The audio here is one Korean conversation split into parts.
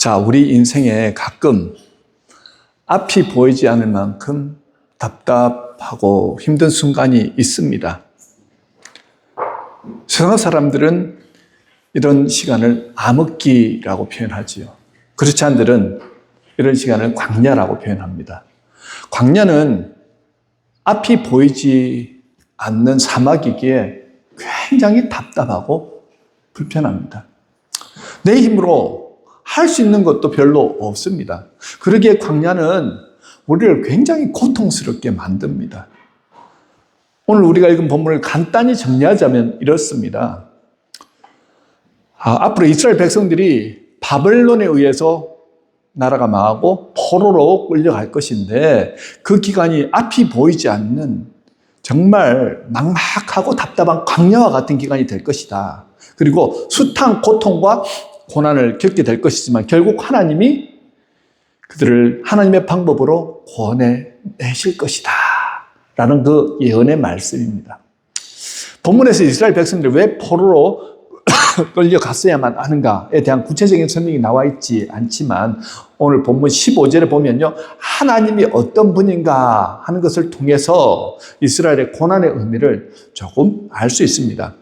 자, 우리 인생에 가끔 앞이 보이지 않을 만큼 답답하고 힘든 순간이 있습니다. 세상 사람들은 이런 시간을 암흑기라고 표현하지요. 그렇지 않들은 이런 시간을 광야라고 표현합니다. 광야는 앞이 보이지 않는 사막이기에 굉장히 답답하고 불편합니다. 내 힘으로 할 수 있는 것도 별로 없습니다. 그러기에 광야는 우리를 굉장히 고통스럽게 만듭니다. 오늘 우리가 읽은 본문을 간단히 정리하자면 이렇습니다. 앞으로 이스라엘 백성들이 바벨론에 의해서 나라가 망하고 포로로 끌려갈 것인데 그 기간이 앞이 보이지 않는 정말 막막하고 답답한 광야와 같은 기간이 될 것이다. 그리고 숱한 고통과 고난을 겪게 될 것이지만 결국 하나님이 그들을 하나님의 방법으로 구원해내실 것이다 라는 그 예언의 말씀입니다. 본문에서 이스라엘 백성들이 왜 포로로 끌려갔어야만 하는가에 대한 구체적인 설명이 나와 있지 않지만 오늘 본문 15절에 보면요, 하나님이 어떤 분인가 하는 것을 통해서 이스라엘의 고난의 의미를 조금 알 수 있습니다.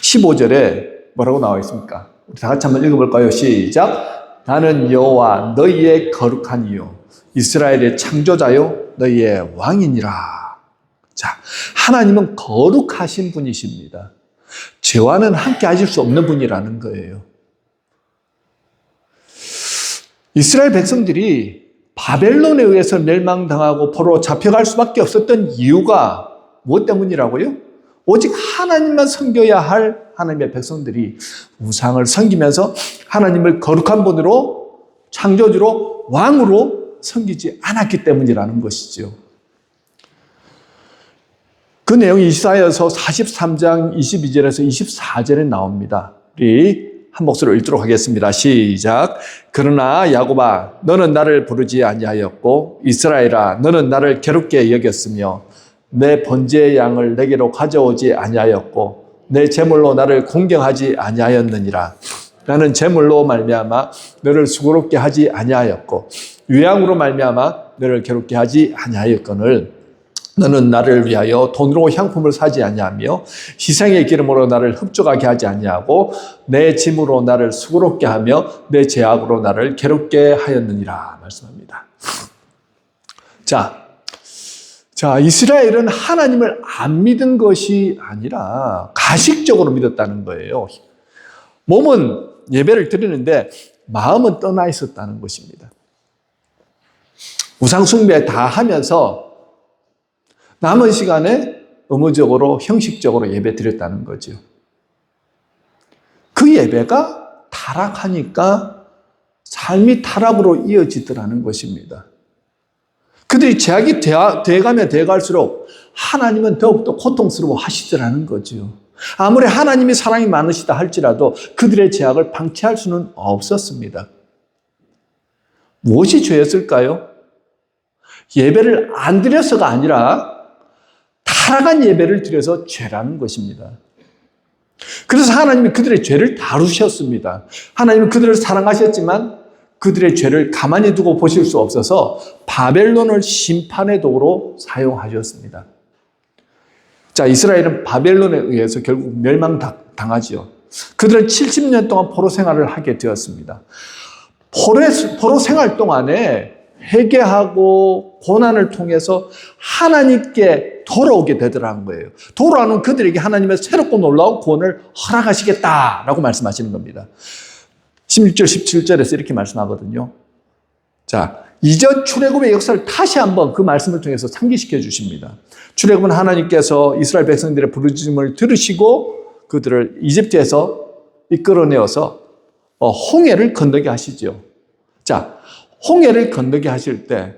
15절에 뭐라고 나와 있습니까? 우리 다 같이 한번 읽어볼까요? 시작. 나는 여호와 너희의 거룩한 이요 이스라엘의 창조자요 너희의 왕이니라. 자, 하나님은 거룩하신 분이십니다. 죄와는 함께 하실 수 없는 분이라는 거예요. 이스라엘 백성들이 바벨론에 의해서 멸망당하고 포로로 잡혀갈 수밖에 없었던 이유가 무엇 때문이라고요? 오직 하나님만 섬겨야 할 하나님의 백성들이 우상을 섬기면서 하나님을 거룩한 분으로 창조주로 왕으로 섬기지 않았기 때문이라는 것이죠. 그 내용이 이사야서 43장 22절에서 24절에 나옵니다. 우리 한 목소리로 읽도록 하겠습니다. 시작. 그러나 야곱아 너는 나를 부르지 아니하였고 이스라엘아 너는 나를 괴롭게 여겼으며 내 번제의 양을 내게로 가져오지 아니하였고 내 제물로 나를 공경하지 아니하였느니라. 나는 제물로 말미암아 너를 수고롭게 하지 아니하였고 유향으로 말미암아 너를 괴롭게 하지 아니하였거늘 너는 나를 위하여 돈으로 향품을 사지 아니하며 희생의 기름으로 나를 흡족하게 하지 아니하고 내 짐으로 나를 수고롭게 하며 내 죄악으로 나를 괴롭게 하였느니라 말씀합니다. 자, 이스라엘은 하나님을 안 믿은 것이 아니라 가식적으로 믿었다는 거예요. 몸은 예배를 드리는데 마음은 떠나 있었다는 것입니다. 우상숭배 다 하면서 남은 시간에 의무적으로 형식적으로 예배 드렸다는 거죠. 그 예배가 타락하니까 삶이 타락으로 이어지더라는 것입니다. 그들이 죄악이 돼가면 돼갈수록 하나님은 더욱더 고통스러워 하시더라는 거죠. 아무리 하나님이 사랑이 많으시다 할지라도 그들의 죄악을 방치할 수는 없었습니다. 무엇이 죄였을까요? 예배를 안 드려서가 아니라 타락한 예배를 드려서 죄라는 것입니다. 그래서 하나님이 그들의 죄를 다루셨습니다. 하나님은 그들을 사랑하셨지만 그들의 죄를 가만히 두고 보실 수 없어서 바벨론을 심판의 도구로 사용하셨습니다. 자, 이스라엘은 바벨론에 의해서 결국 멸망당하지요. 그들은 70년 동안 포로 생활을 하게 되었습니다. 포로 생활 동안에 회개하고 고난을 통해서 하나님께 돌아오게 되더라는 거예요. 돌아오는 그들에게 하나님의 새롭고 놀라운 구원을 허락하시겠다라고 말씀하시는 겁니다. 16절, 17절에서 이렇게 말씀하거든요. 자, 이전 출애굽의 역사를 다시 한번 그 말씀을 통해서 상기시켜 주십니다. 출애굽은 하나님께서 이스라엘 백성들의 부르짖음을 들으시고 그들을 이집트에서 이끌어내어서 홍해를 건너게 하시죠. 자, 홍해를 건너게 하실 때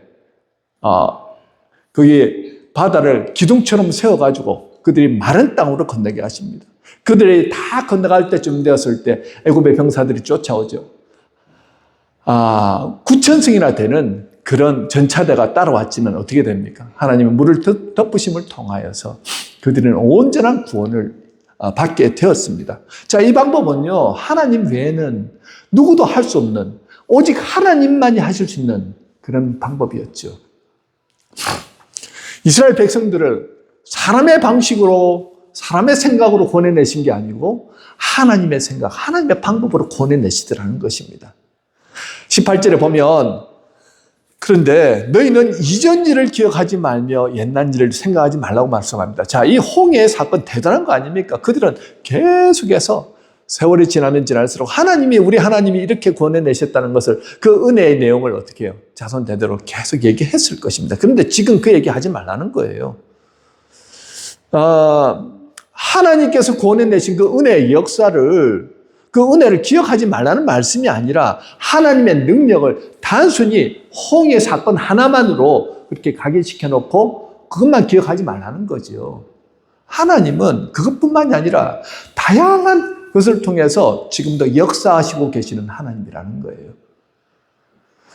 거기에 바다를 기둥처럼 세워가지고 그들이 마른 땅으로 건너게 하십니다. 그들이 다 건너갈 때쯤 되었을 때 애굽의 병사들이 쫓아오죠. 9,000승이나 되는 그런 전차대가 따라왔지만 어떻게 됩니까? 하나님은 물을 덮으심을 통하여서 그들은 온전한 구원을 받게 되었습니다. 자, 이 방법은요, 하나님 외에는 누구도 할 수 없는, 오직 하나님만이 하실 수 있는 그런 방법이었죠. 이스라엘 백성들을 사람의 방식으로, 사람의 생각으로 권해내신 게 아니고 하나님의 생각, 하나님의 방법으로 권해내시더라는 것입니다. 18절에 보면, 그런데 너희는 이전 일을 기억하지 말며 옛날 일을 생각하지 말라고 말씀합니다. 자, 이 홍해의 사건 대단한 거 아닙니까? 그들은 계속해서 세월이 지나면 지날수록 우리 하나님이 이렇게 권해내셨다는 것을, 그 은혜의 내용을 어떻게 해요? 자손 대대로 계속 얘기했을 것입니다. 그런데 지금 그 얘기 하지 말라는 거예요. 하나님께서 권해내신 그 은혜의 역사를, 그 은혜를 기억하지 말라는 말씀이 아니라 하나님의 능력을 단순히 홍해 사건 하나만으로 그렇게 각인시켜 놓고 그것만 기억하지 말라는 거죠. 하나님은 그것뿐만이 아니라 다양한 것을 통해서 지금도 역사하시고 계시는 하나님이라는 거예요.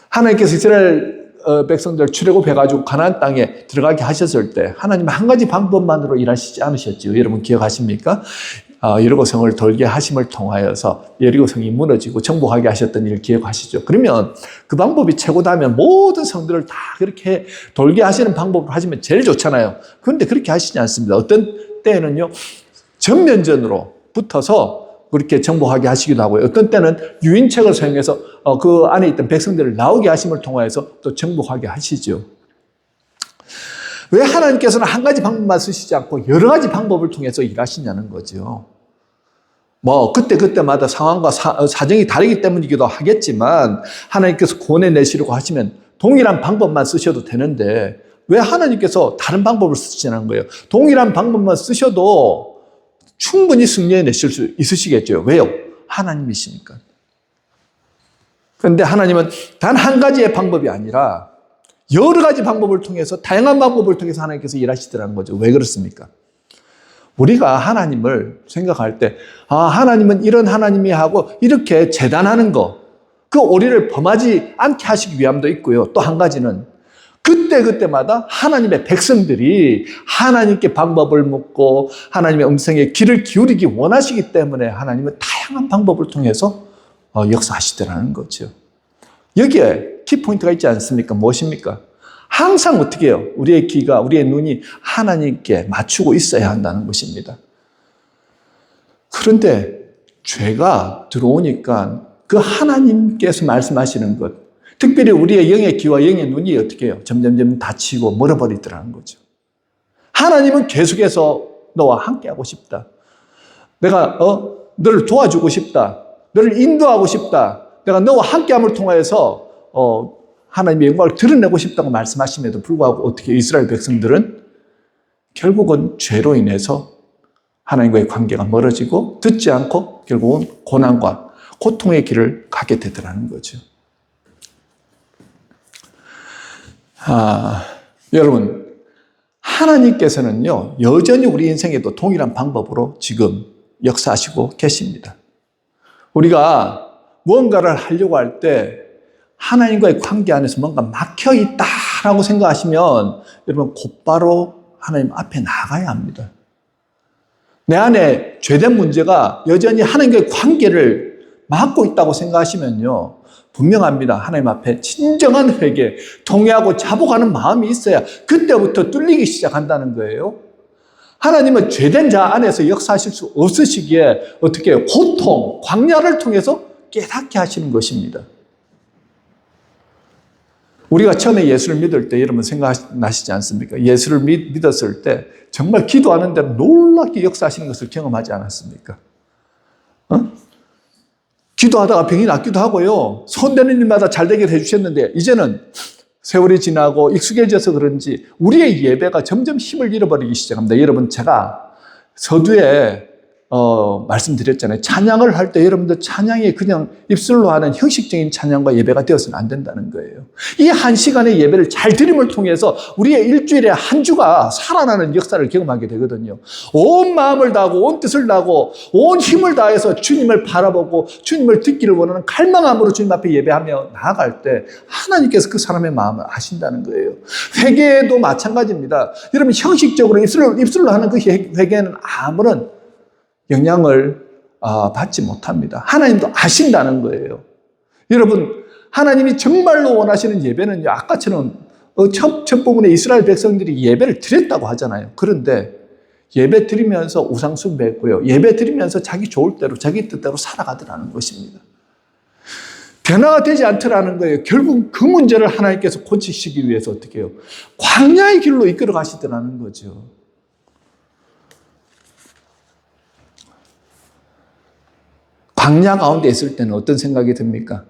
하나님께서 이스라엘 백성들 출애굽해가지고 가나안 땅에 들어가게 하셨을 때 하나님은 한 가지 방법만으로 일하시지 않으셨죠. 여러분 기억하십니까? 여리고 성을 돌게 하심을 통하여서 여리고 성이 무너지고 정복하게 하셨던 일을 기억하시죠. 그러면 그 방법이 최고다면 모든 성들을 다 그렇게 돌게 하시는 방법으로 하시면 제일 좋잖아요. 그런데 그렇게 하시지 않습니다. 어떤 때에는요, 전면전으로 붙어서 그렇게 정복하게 하시기도 하고요. 어떤 때는 유인책을 사용해서 그 안에 있던 백성들을 나오게 하심을 통하여서 또 정복하게 하시죠. 왜 하나님께서는 한 가지 방법만 쓰시지 않고 여러 가지 방법을 통해서 일하시냐는 거죠. 그때마다 상황과 사정이 다르기 때문이기도 하겠지만 하나님께서 권해내시려고 하시면 동일한 방법만 쓰셔도 되는데 왜 하나님께서 다른 방법을 쓰시냐는 거예요. 동일한 방법만 쓰셔도 충분히 승리해내실 수 있으시겠죠. 왜요? 하나님이시니까. 그런데 하나님은 단 한 가지의 방법이 아니라 여러 가지 방법을 통해서, 다양한 방법을 통해서 하나님께서 일하시더라는 거죠. 왜 그렇습니까? 우리가 하나님을 생각할 때, 하나님은 이런 하나님이 하고 이렇게 재단하는 거, 그 오리를 범하지 않게 하시기 위함도 있고요. 또 한 가지는 그때마다 하나님의 백성들이 하나님께 방법을 묻고 하나님의 음성에 귀를 기울이기 원하시기 때문에 하나님은 다양한 방법을 통해서 역사하시더라는 거죠. 여기에 키포인트가 있지 않습니까? 무엇입니까? 항상 어떻게 해요? 우리의 귀가, 우리의 눈이 하나님께 맞추고 있어야 한다는 것입니다. 그런데 죄가 들어오니까 그 하나님께서 말씀하시는 것, 특별히 우리의 영의 귀와 영의 눈이 어떻게 해요? 점점점 닫히고 멀어버리더라는 거죠. 하나님은 계속해서 너와 함께하고 싶다. 내가 너를 도와주고 싶다. 너를 인도하고 싶다. 내가 너와 함께함을 통하여서 하나님의 영광을 드러내고 싶다고 말씀하심에도 불구하고 어떻게 이스라엘 백성들은 결국은 죄로 인해서 하나님과의 관계가 멀어지고 듣지 않고 결국은 고난과 고통의 길을 가게 되더라는 거죠. 여러분, 하나님께서는요, 여전히 우리 인생에도 동일한 방법으로 지금 역사하시고 계십니다. 우리가 무언가를 하려고 할 때 하나님과의 관계 안에서 뭔가 막혀있다라고 생각하시면 여러분 곧바로 하나님 앞에 나가야 합니다. 내 안에 죄된 문제가 여전히 하나님과의 관계를 막고 있다고 생각하시면요, 분명합니다. 하나님 앞에 진정한 회개, 통회하고 자복하는 마음이 있어야 그때부터 뚫리기 시작한다는 거예요. 하나님은 죄된 자 안에서 역사하실 수 없으시기에 어떻게 해요? 고통, 광야를 통해서 깨닫게 하시는 것입니다. 우리가 처음에 예수를 믿을 때 여러분 생각나시지 않습니까? 예수를 믿었을 때 정말 기도하는 대로 놀랍게 역사하시는 것을 경험하지 않았습니까? 기도하다가 병이 낫기도 하고요. 손대는 일마다 잘 되게 해주셨는데 이제는 세월이 지나고 익숙해져서 그런지 우리의 예배가 점점 힘을 잃어버리기 시작합니다. 여러분, 제가 서두에 말씀드렸잖아요. 찬양을 할 때 여러분들 찬양이 그냥 입술로 하는 형식적인 찬양과 예배가 되어서는 안 된다는 거예요. 이 한 시간의 예배를 잘 드림을 통해서 우리의 일주일의 한 주가 살아나는 역사를 경험하게 되거든요. 온 마음을 다하고 온 뜻을 다하고 온 힘을 다해서 주님을 바라보고 주님을 듣기를 원하는 갈망함으로 주님 앞에 예배하며 나아갈 때 하나님께서 그 사람의 마음을 아신다는 거예요. 회개도 마찬가지입니다. 여러분, 형식적으로 입술로 하는 그 회개는 아무런 영향을 받지 못합니다. 하나님도 아신다는 거예요. 여러분, 하나님이 정말로 원하시는 예배는요, 아까처럼 첫 부분에 이스라엘 백성들이 예배를 드렸다고 하잖아요. 그런데 예배 드리면서 우상 숭배했고요. 예배 드리면서 자기 좋을 대로, 자기 뜻대로 살아가더라는 것입니다. 변화가 되지 않더라는 거예요. 결국 그 문제를 하나님께서 고치시기 위해서 어떻게 해요? 광야의 길로 이끌어 가시더라는 거죠. 광야 가운데 있을 때는 어떤 생각이 듭니까?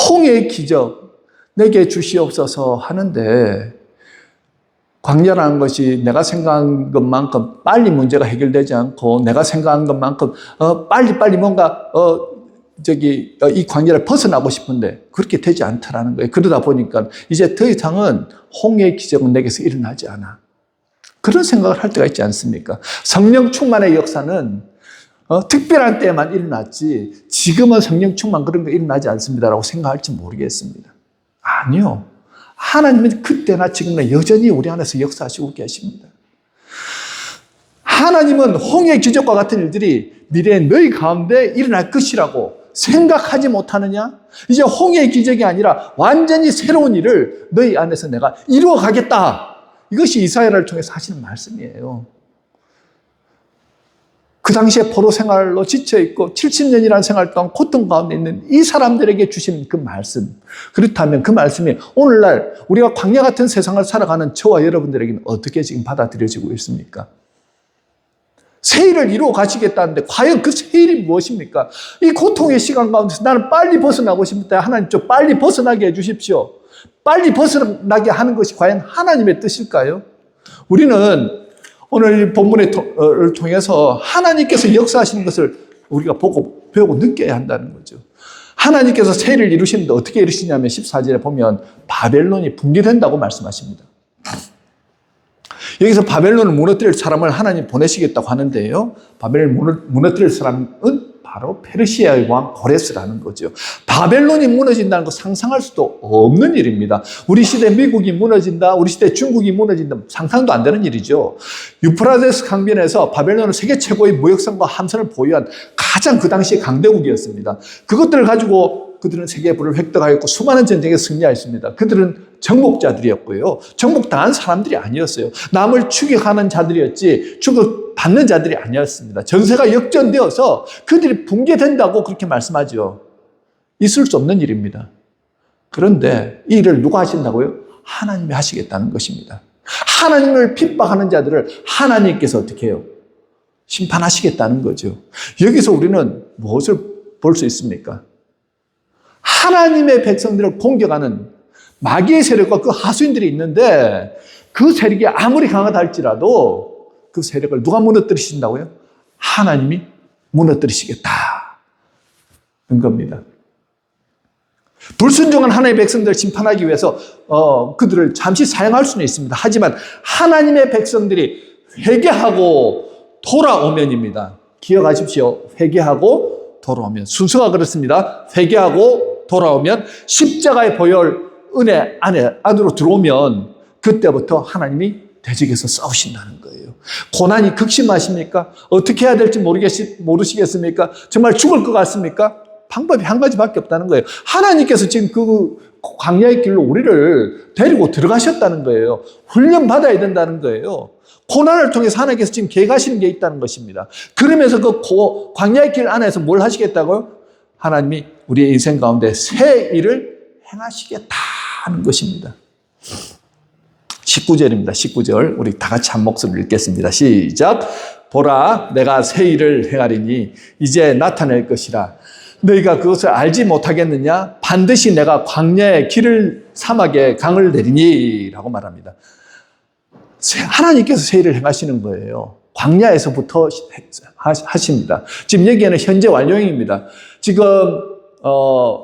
홍해의 기적 내게 주시옵소서 하는데 광야라는 것이 내가 생각한 것만큼 빨리 문제가 해결되지 않고 내가 생각한 것만큼 빨리 뭔가 이 광야를 벗어나고 싶은데 그렇게 되지 않더라는 거예요. 그러다 보니까 이제 더 이상은 홍해의 기적은 내게서 일어나지 않아. 그런 생각을 할 때가 있지 않습니까? 성령 충만의 역사는 특별한 때에만 일어났지 지금은 성령 충만 그런 거 일어나지 않습니다라고 생각할지 모르겠습니다. 아니요. 하나님은 그때나 지금이나 여전히 우리 안에서 역사하시고 계십니다. 하나님은 홍해 기적과 같은 일들이 미래에 너희 가운데 일어날 것이라고 생각하지 못하느냐? 이제 홍해의 기적이 아니라 완전히 새로운 일을 너희 안에서 내가 이루어 가겠다. 이것이 이사야를 통해서 하시는 말씀이에요. 그 당시에 포로 생활로 지쳐있고 70년이라는 생활 동안 고통 가운데 있는 이 사람들에게 주신 그 말씀. 그렇다면 그 말씀이 오늘날 우리가 광야 같은 세상을 살아가는 저와 여러분들에게는 어떻게 지금 받아들여지고 있습니까? 새 일을 이루어 가시겠다는데 과연 그 새 일이 무엇입니까? 이 고통의 시간 가운데서 나는 빨리 벗어나고 싶다. 하나님 좀 빨리 벗어나게 해주십시오. 빨리 벗어나게 하는 것이 과연 하나님의 뜻일까요? 우리는 오늘 본문을 통해서 하나님께서 역사하시는 것을 우리가 보고 배우고 느껴야 한다는 거죠. 하나님께서 새 일을 이루시는데 어떻게 이루시냐면 14절에 보면 바벨론이 붕괴된다고 말씀하십니다. 여기서 바벨론을 무너뜨릴 사람을 하나님 보내시겠다고 하는데요. 바벨론을 무너뜨릴 사람은 바로 페르시아의 왕 고레스라는 거죠. 바벨론이 무너진다는 거 상상할 수도 없는 일입니다. 우리 시대 미국이 무너진다, 우리 시대 중국이 무너진다, 상상도 안 되는 일이죠. 유프라데스 강변에서 바벨론은 세계 최고의 무역선과 함선을 보유한 가장 그 당시의 강대국이었습니다. 그것들을 가지고 그들은 세계의 부를 획득하였고 수많은 전쟁에 승리하였습니다. 그들은 정복자들이었고요. 정복당한 사람들이 아니었어요. 남을 추격하는 자들이었지 추격받는 자들이 아니었습니다. 전세가 역전되어서 그들이 붕괴된다고 그렇게 말씀하죠. 있을 수 없는 일입니다. 그런데 이 일을 누가 하신다고요? 하나님이 하시겠다는 것입니다. 하나님을 핍박하는 자들을 하나님께서 어떻게 해요? 심판하시겠다는 거죠. 여기서 우리는 무엇을 볼 수 있습니까? 하나님의 백성들을 공격하는 마귀의 세력과 그 하수인들이 있는데 그 세력이 아무리 강하다 할지라도 그 세력을 누가 무너뜨리신다고요? 하나님이 무너뜨리시겠다는 겁니다. 불순종한 하나님의 백성들을 심판하기 위해서 그들을 잠시 사용할 수는 있습니다. 하지만 하나님의 백성들이 회개하고 돌아오면입니다. 기억하십시오. 회개하고 돌아오면. 순서가 그렇습니다. 회개하고 돌아오면 십자가의 보혈 은혜 안으로 들어오면 그때부터 하나님이 대적에서 싸우신다는 거예요. 고난이 극심하십니까? 어떻게 해야 될지 모르시겠습니까? 정말 죽을 것 같습니까? 방법이 한 가지밖에 없다는 거예요. 하나님께서 지금 그 광야의 길로 우리를 데리고 들어가셨다는 거예요. 훈련받아야 된다는 거예요. 고난을 통해서 하나님께서 지금 계획하시는 게 있다는 것입니다. 그러면서 그 광야의 길 안에서 뭘 하시겠다고요? 하나님이 우리의 인생 가운데 새 일을 행하시겠다는 것입니다. 19절입니다. 19절. 우리 다 같이 한 목소리로 읽겠습니다. 시작. 보라, 내가 새 일을 행하리니 이제 나타낼 것이라. 너희가 그것을 알지 못하겠느냐? 반드시 내가 광야의 길을 사막에 강을 내리니 라고 말합니다. 하나님께서 새 일을 행하시는 거예요. 광야에서부터 하십니다. 지금 여기에는 현재 완료형입니다. 지금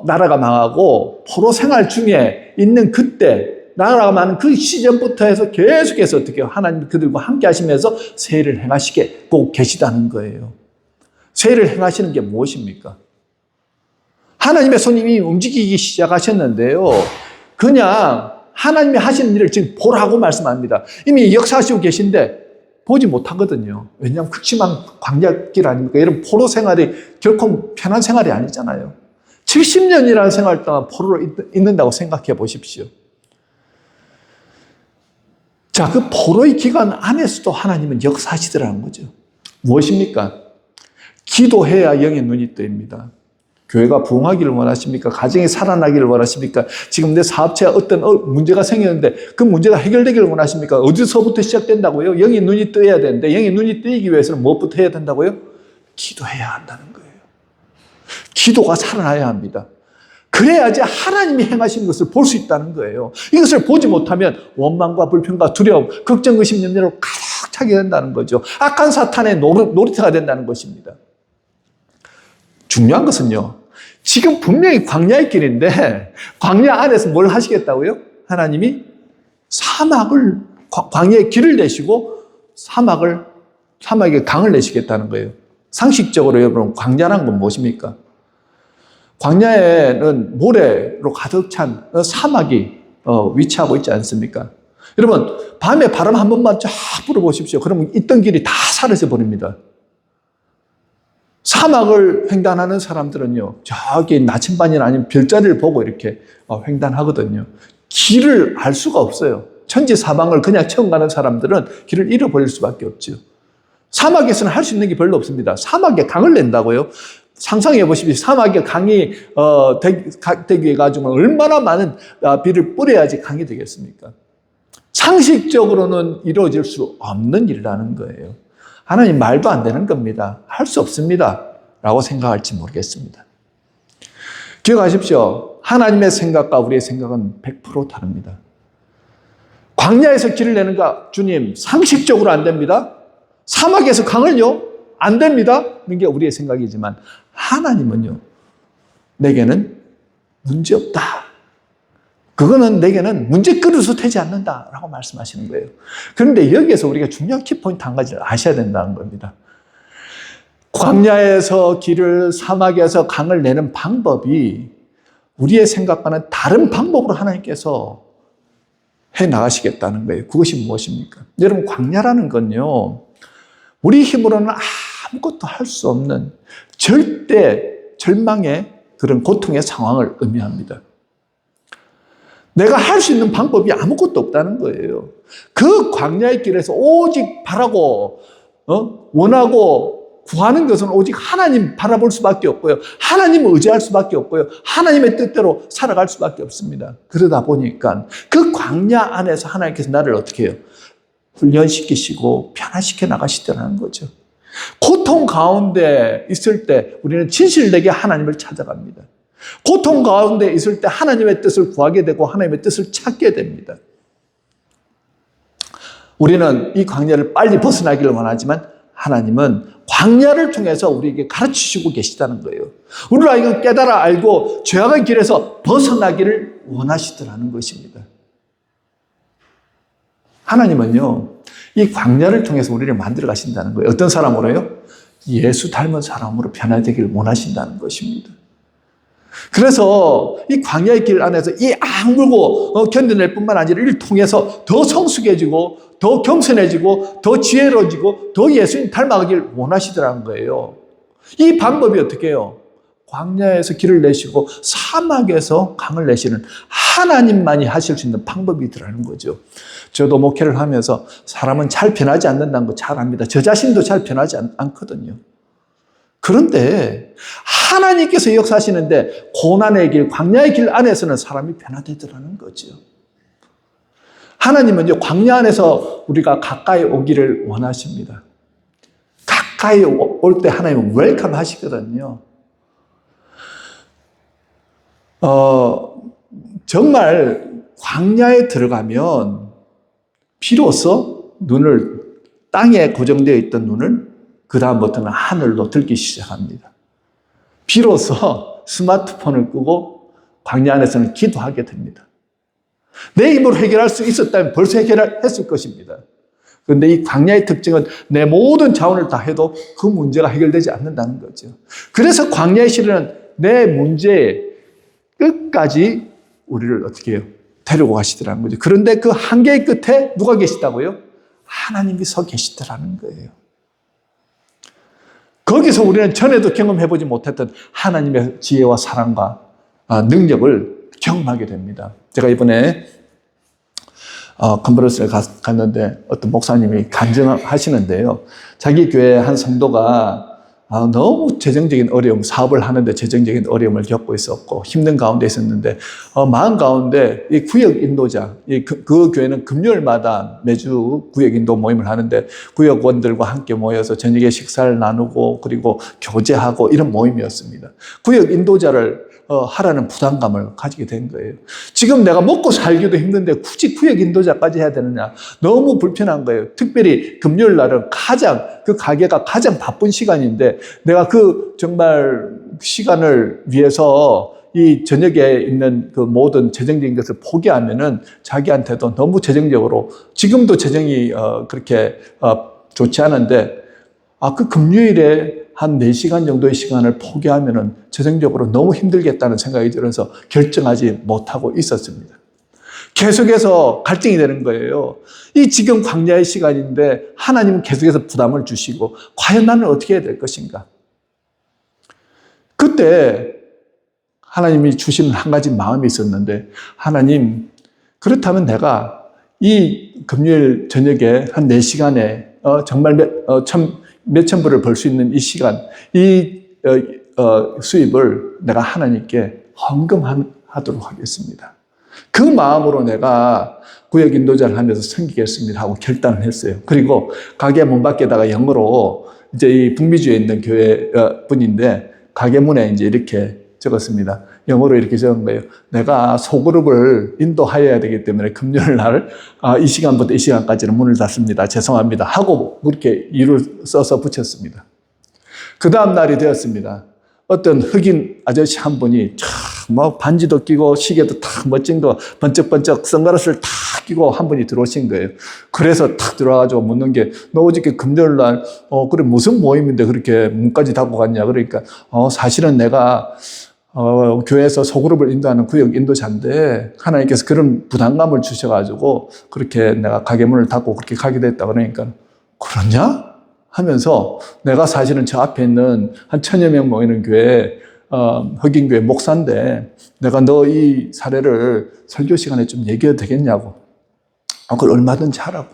나라가 망하고 포로 생활 중에 있는 그때 나라가 망한 그 시점부터 해서 계속해서 어떻게 하나님 그들과 함께 하시면서 새 일을 행하시고 계시다는 거예요. 새 일을 행하시는 게 무엇입니까? 하나님의 손님이 움직이기 시작하셨는데요. 그냥 하나님이 하시는 일을 지금 보라고 말씀합니다. 이미 역사하시고 계신데 보지 못하거든요. 왜냐하면 극심한 광야길 아닙니까? 이런 포로 생활이 결코 편한 생활이 아니잖아요. 70년이라는 생활 동안 포로로 있는다고 생각해 보십시오. 자, 그 포로의 기간 안에서도 하나님은 역사하시더라는 거죠. 무엇입니까? 기도해야 영의 눈이 뜨입니다. 교회가 부흥하기를 원하십니까? 가정이 살아나기를 원하십니까? 지금 내 사업체에 어떤 문제가 생겼는데 그 문제가 해결되기를 원하십니까? 어디서부터 시작된다고요? 영의 눈이 떠야 되는데 영의 눈이 뜨이기 위해서는 무엇부터 해야 된다고요? 기도해야 한다는 거예요. 기도가 살아나야 합니다. 그래야지 하나님이 행하신 것을 볼 수 있다는 거예요. 이것을 보지 못하면 원망과 불평과 두려움, 걱정, 의심, 염려로 가득 차게 된다는 거죠. 악한 사탄의 놀이터가 된다는 것입니다. 중요한 것은요, 지금 분명히 광야의 길인데 광야 안에서 뭘 하시겠다고요? 하나님이 광야의 길을 내시고 사막에 강을 내시겠다는 거예요. 상식적으로 여러분, 광야란 건 무엇입니까? 광야에는 모래로 가득 찬 사막이 위치하고 있지 않습니까? 여러분, 밤에 바람 한 번만 쫙 불어보십시오. 그러면 있던 길이 다 사라져 버립니다. 사막을 횡단하는 사람들은요, 저기 나침반이나 아니면 별자리를 보고 이렇게 횡단하거든요. 길을 알 수가 없어요. 천지사방을 그냥 처음 가는 사람들은 길을 잃어버릴 수밖에 없죠. 사막에서는 할 수 있는 게 별로 없습니다. 사막에 강을 낸다고요? 상상해 보십시오. 사막에 강이 되기 가지고 얼마나 많은 비를 뿌려야지 강이 되겠습니까? 상식적으로는 이루어질 수 없는 일이라는 거예요. 하나님 말도 안 되는 겁니다. 할 수 없습니다. 라고 생각할지 모르겠습니다. 기억하십시오. 하나님의 생각과 우리의 생각은 100% 다릅니다. 광야에서 길을 내는가? 주님, 상식적으로 안 됩니다. 사막에서 강을요? 안 됩니다. 이런 게 우리의 생각이지만 하나님은요, 내게는 문제없다. 그거는 내게는 문제 그릇으로 되지 않는다라고 말씀하시는 거예요. 그런데 여기에서 우리가 중요한 키포인트 한 가지를 아셔야 된다는 겁니다. 광야에서 길을, 사막에서 강을 내는 방법이 우리의 생각과는 다른 방법으로 하나님께서 해 나가시겠다는 거예요. 그것이 무엇입니까? 여러분, 광야라는 건요, 우리 힘으로는 아무것도 할 수 없는 절대 절망의 그런 고통의 상황을 의미합니다. 내가 할 수 있는 방법이 아무것도 없다는 거예요. 그 광야의 길에서 오직 바라고 원하고 구하는 것은 오직 하나님 바라볼 수밖에 없고요. 하나님을 의지할 수밖에 없고요. 하나님의 뜻대로 살아갈 수밖에 없습니다. 그러다 보니까 그 광야 안에서 하나님께서 나를 어떻게 해요? 훈련시키시고 변화시켜 나가시더라는 거죠. 고통 가운데 있을 때 우리는 진실되게 하나님을 찾아갑니다. 고통 가운데 있을 때 하나님의 뜻을 구하게 되고 하나님의 뜻을 찾게 됩니다. 우리는 이 광야를 빨리 벗어나기를 원하지만 하나님은 광야를 통해서 우리에게 가르치시고 계시다는 거예요. 우리가 이거 깨달아 알고 죄악의 길에서 벗어나기를 원하시더라는 것입니다. 하나님은요, 이 광야를 통해서 우리를 만들어 가신다는 거예요. 어떤 사람으로요? 예수 닮은 사람으로 변화되기를 원하신다는 것입니다. 그래서 이 광야의 길 안에서 이 악물고 견뎌낼 뿐만 아니라 이를 통해서 더 성숙해지고 더 겸손해지고 더 지혜로워지고 더 예수님 닮아가길 원하시더라는 거예요. 이 방법이 어떻게 해요? 광야에서 길을 내시고 사막에서 강을 내시는 하나님만이 하실 수 있는 방법이더라는 거죠. 저도 목회를 하면서 사람은 잘 변하지 않는다는 거 잘 압니다. 저 자신도 잘 변하지 않거든요. 그런데 하나님께서 역사하시는데 고난의 길, 광야의 길 안에서는 사람이 변화되더라는 거죠. 하나님은요, 광야 안에서 우리가 가까이 오기를 원하십니다. 가까이 올 때 하나님은 웰컴 하시거든요. 정말 광야에 들어가면 비로소 땅에 고정되어 있던 눈을 그 다음부터는 하늘로 들기 시작합니다. 비로소 스마트폰을 끄고 광야 안에서는 기도하게 됩니다. 내 힘으로 해결할 수 있었다면 벌써 해결했을 것입니다. 그런데 이 광야의 특징은 내 모든 자원을 다 해도 그 문제가 해결되지 않는다는 거죠. 그래서 광야의 시련은 내 문제의 끝까지 우리를 어떻게 해요? 데리고 가시더라는 거죠. 그런데 그 한계의 끝에 누가 계시다고요? 하나님이 서 계시더라는 거예요. 거기서 우리는 전에도 경험해보지 못했던 하나님의 지혜와 사랑과 능력을 경험하게 됩니다. 제가 이번에 컨퍼런스를 갔는데 어떤 목사님이 간증하시는데요. 자기 교회 한 성도가 너무 재정적인 어려움, 사업을 하는데 재정적인 어려움을 겪고 있었고 힘든 가운데 있었는데 마음 가운데 이 구역 인도자, 그 교회는 금요일마다 매주 구역 인도 모임을 하는데 구역원들과 함께 모여서 저녁에 식사를 나누고 그리고 교제하고 이런 모임이었습니다. 구역 인도자를 하라는 부담감을 가지게 된 거예요. 지금 내가 먹고 살기도 힘든데 굳이 구역 인도자까지 해야 되느냐. 너무 불편한 거예요. 특별히 금요일 날은 그 가게가 가장 바쁜 시간인데 내가 그 정말 시간을 위해서 이 저녁에 있는 그 모든 재정적인 것을 포기하면은 자기한테도 너무 재정적으로 지금도 재정이 그렇게 좋지 않은데 그 금요일에 한 4시간 정도의 시간을 포기하면은 재정적으로 너무 힘들겠다는 생각이 들어서 결정하지 못하고 있었습니다. 계속해서 갈등이 되는 거예요. 이 지금 광야의 시간인데 하나님은 계속해서 부담을 주시고 과연 나는 어떻게 해야 될 것인가? 그때 하나님이 주시는 한 가지 마음이 있었는데 하나님, 그렇다면 내가 이 금요일 저녁에 한 4시간에 정말 몇천 불을 벌 수 있는 이 시간, 이 수입을 내가 하나님께 헌금하도록 하겠습니다. 그 마음으로 내가 구역 인도자를 하면서 섬기겠습니다 하고 결단을 했어요. 그리고 가게 문 밖에다가 영어로 이제 이 북미주에 있는 교회 분인데 가게 문에 이제 이렇게 적었습니다. 영어로 이렇게 적은 거예요. 내가 소그룹을 인도하여야 되기 때문에 금요일 날 이 시간부터 이 시간까지는 문을 닫습니다. 죄송합니다. 하고 그렇게 일을 써서 붙였습니다. 그 다음 날이 되었습니다. 어떤 흑인 아저씨 한 분이 뭐 반지도 끼고 시계도 탁 멋진 거 번쩍번쩍 선글라스를 탁 끼고 한 분이 들어오신 거예요. 그래서 탁 들어와가지고 묻는 게 너 어저께 금요일 날 그래 무슨 모임인데 그렇게 문까지 닫고 갔냐. 그러니까 사실은 내가 교회에서 소그룹을 인도하는 구역 인도자인데 하나님께서 그런 부담감을 주셔가지고 그렇게 내가 가게 문을 닫고 그렇게 가게 됐다. 그러니까 그러냐? 하면서 내가 사실은 저 앞에 있는 한 1000여 명 모이는 교회 흑인교회 목사인데 내가 너 이 사례를 설교 시간에 좀 얘기해도 되겠냐고. 그걸 얼마든지 하라고.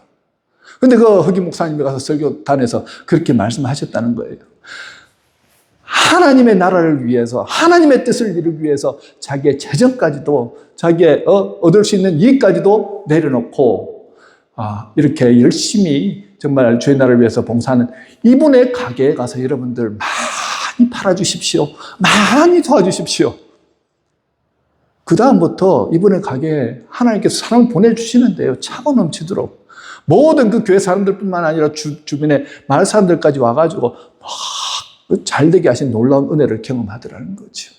근데 그 흑인 목사님이 가서 설교단에서 그렇게 말씀하셨다는 거예요. 하나님의 나라를 위해서 하나님의 뜻을 이루기 위해서 자기의 재정까지도 자기의 얻을 수 있는 이익까지도 내려놓고 이렇게 열심히 정말 주의 나라를 위해서 봉사하는 이분의 가게에 가서 여러분들 많이 팔아주십시오. 많이 도와주십시오. 그 다음부터 이분의 가게에 하나님께서 사람을 보내주시는데요. 차고 넘치도록. 모든 그 교회 사람들뿐만 아니라 주변의 마을 사람들까지 와가지고 막 잘되게 하신 놀라운 은혜를 경험하더라는 거죠.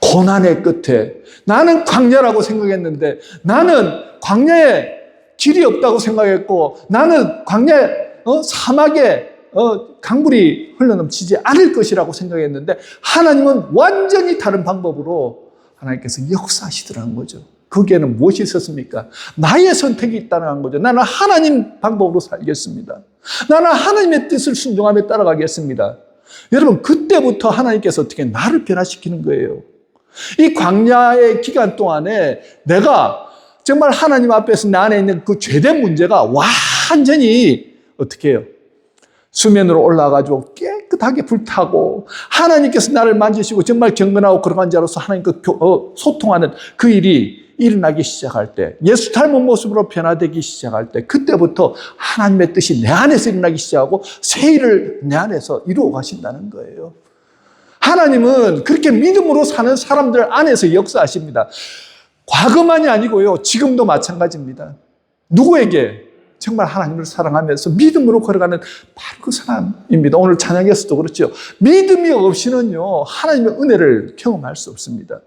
고난의 끝에 나는 광야라고 생각했는데 나는 광야에 길이 없다고 생각했고 나는 광야 사막에 강물이 흘러넘치지 않을 것이라고 생각했는데 하나님은 완전히 다른 방법으로 하나님께서 역사하시더라는 거죠. 거기에는 무엇이 있었습니까? 나의 선택이 있다는 거죠. 나는 하나님 방법으로 살겠습니다. 나는 하나님의 뜻을 순종하며 따라가겠습니다. 여러분, 그때부터 하나님께서 어떻게 나를 변화시키는 거예요. 이 광야의 기간 동안에 내가 정말 하나님 앞에서 내 안에 있는 그 죄된 문제가 완전히 어떻게 해요? 수면으로 올라가지고 깨끗하게 불타고 하나님께서 나를 만지시고 정말 경건하고 거룩한 자로서 하나님과 소통하는 그 일이 일어나기 시작할 때, 예수 닮은 모습으로 변화되기 시작할 때, 그때부터 하나님의 뜻이 내 안에서 일어나기 시작하고 새 일을 내 안에서 이루어 가신다는 거예요. 하나님은 그렇게 믿음으로 사는 사람들 안에서 역사하십니다. 과거만이 아니고요, 지금도 마찬가지입니다. 누구에게? 정말 하나님을 사랑하면서 믿음으로 걸어가는 바로 그 사람입니다. 오늘 찬양에서도 그렇죠. 믿음이 없이는요, 하나님의 은혜를 경험할 수 없습니다.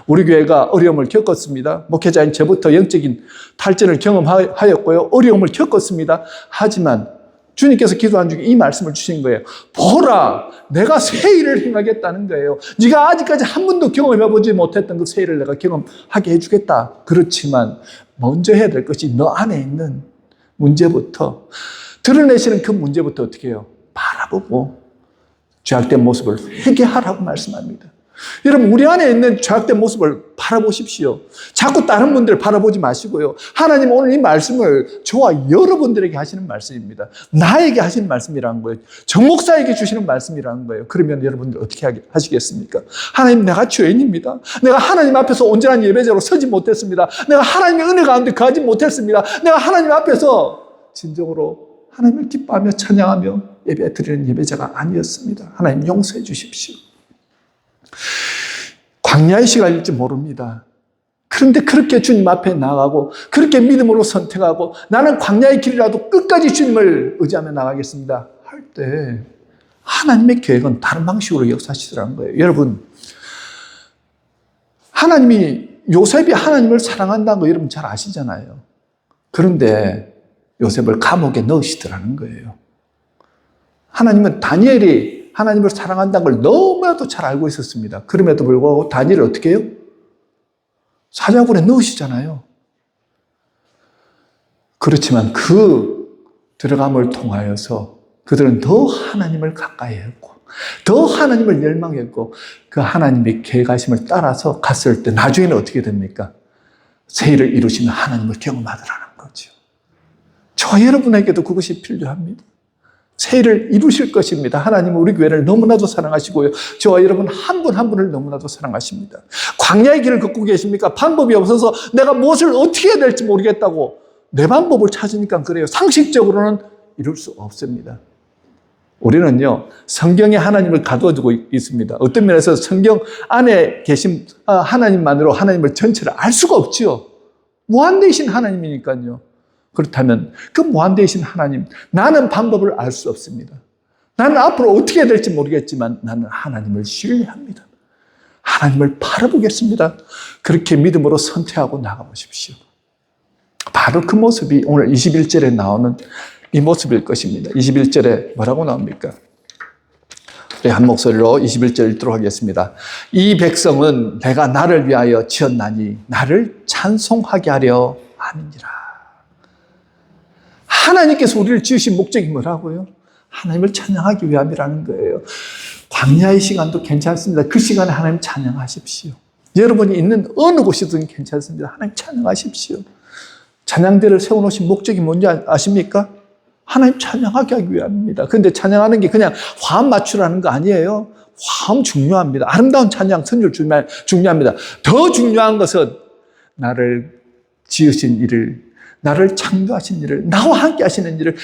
우리 교회가 어려움을 겪었습니다. 목회자인 저부터 영적인 탈전을 경험하였고요. 어려움을 겪었습니다. 하지만 주님께서 기도한 중에 이 말씀을 주신 거예요. 보라, 내가 새 일을 행하겠다는 거예요. 네가 아직까지 한 번도 경험해보지 못했던 그 새 일을 내가 경험하게 해주겠다. 그렇지만 먼저 해야 될 것이 너 안에 있는 문제부터, 드러내시는 그 문제부터 어떻게 해요? 바라보고 죄악된 모습을 회개하라고 말씀합니다. 여러분, 우리 안에 있는 죄악된 모습을 바라보십시오. 자꾸 다른 분들 바라보지 마시고요. 하나님 오늘 이 말씀을 저와 여러분들에게 하시는 말씀입니다. 나에게 하시는 말씀이라는 거예요. 정 목사에게 주시는 말씀이라는 거예요. 그러면 여러분들 어떻게 하시겠습니까? 하나님, 내가 죄인입니다. 내가 하나님 앞에서 온전한 예배자로 서지 못했습니다. 내가 하나님의 은혜 가운데 거하지 못했습니다. 내가 하나님 앞에서 진정으로 하나님을 기뻐하며 찬양하며 예배 드리는 예배자가 아니었습니다. 하나님 용서해 주십시오. 광야의 시간일지 모릅니다. 그런데 그렇게 주님 앞에 나가고 그렇게 믿음으로 선택하고 나는 광야의 길이라도 끝까지 주님을 의지하며 나가겠습니다 할 때 하나님의 계획은 다른 방식으로 역사하시더라는 거예요. 여러분, 하나님이 요셉이 하나님을 사랑한다는 거 여러분 잘 아시잖아요. 그런데 요셉을 감옥에 넣으시더라는 거예요. 하나님은 다니엘이 하나님을 사랑한다는 걸 너무나도 잘 알고 있었습니다. 그럼에도 불구하고 다니엘을 어떻게 해요? 사자굴에 넣으시잖아요. 그렇지만 그 들어감을 통하여서 그들은 더 하나님을 가까이 했고 더 하나님을 열망했고 그 하나님의 계획하심을 따라서 갔을 때 나중에는 어떻게 됩니까? 새 일을 이루시는 하나님을 경험하더라는 거죠. 저와 여러분에게도 그것이 필요합니다. 새 일을 이루실 것입니다. 하나님은 우리 교회를 너무나도 사랑하시고요. 저와 여러분 한 분 한 분을 너무나도 사랑하십니다. 광야의 길을 걷고 계십니까? 방법이 없어서 내가 무엇을 어떻게 해야 될지 모르겠다고 내 방법을 찾으니까 그래요. 상식적으로는 이룰 수 없습니다. 우리는요, 성경에 하나님을 가둬두고 있습니다. 어떤 면에서 성경 안에 계신 하나님만으로 하나님을 전체를 알 수가 없죠. 무한대이신 하나님이니까요. 그렇다면 그 무한대이신 하나님, 나는 방법을 알 수 없습니다. 나는 앞으로 어떻게 해야 될지 모르겠지만 나는 하나님을 신뢰합니다. 하나님을 바라보겠습니다. 그렇게 믿음으로 선택하고 나가보십시오. 바로 그 모습이 오늘 21절에 나오는 이 모습일 것입니다. 21절에 뭐라고 나옵니까? 우리 한 목소리로 21절 읽도록 하겠습니다. 이 백성은 내가 나를 위하여 지었나니 나를 찬송하게 하려 함이니라. 하나님께서 우리를 지으신 목적이 뭐라고요? 하나님을 찬양하기 위함이라는 거예요. 광야의 시간도 괜찮습니다. 그 시간에 하나님 찬양하십시오. 여러분이 있는 어느 곳이든 괜찮습니다. 하나님 찬양하십시오. 찬양대를 세워놓으신 목적이 뭔지 아십니까? 하나님 찬양하게 하기 위함입니다. 그런데 찬양하는 게 그냥 화음 맞추라는 거 아니에요. 화음 중요합니다. 아름다운 찬양, 선율 중요합니다. 더 중요한 것은 나를 지으신 이를, 나를 창조하신 이를, 나와 함께 하시는 일을,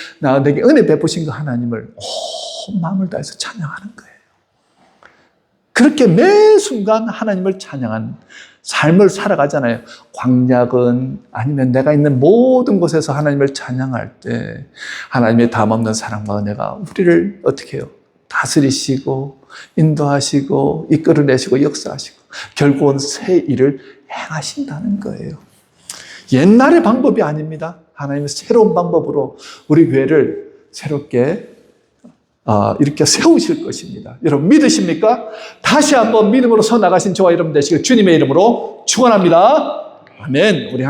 내게 은혜 베푸신 그 하나님을 온 마음을 다해서 찬양하는 거예요. 그렇게 매 순간 하나님을 찬양한 삶을 살아가잖아요. 광야건 아니면 내가 있는 모든 곳에서 하나님을 찬양할 때 하나님의 담없는 사랑과 은혜가 우리를 어떻게 해요? 다스리시고 인도하시고 이끌어내시고 역사하시고 결국은 새 일을 행하신다는 거예요. 옛날의 방법이 아닙니다. 하나님의 새로운 방법으로 우리 교회를 새롭게 이렇게 세우실 것입니다. 여러분 믿으십니까? 다시 한번 믿음으로 서 나가신 저와 여러분 되시길 주님의 이름으로 축원합니다. 아멘. 우리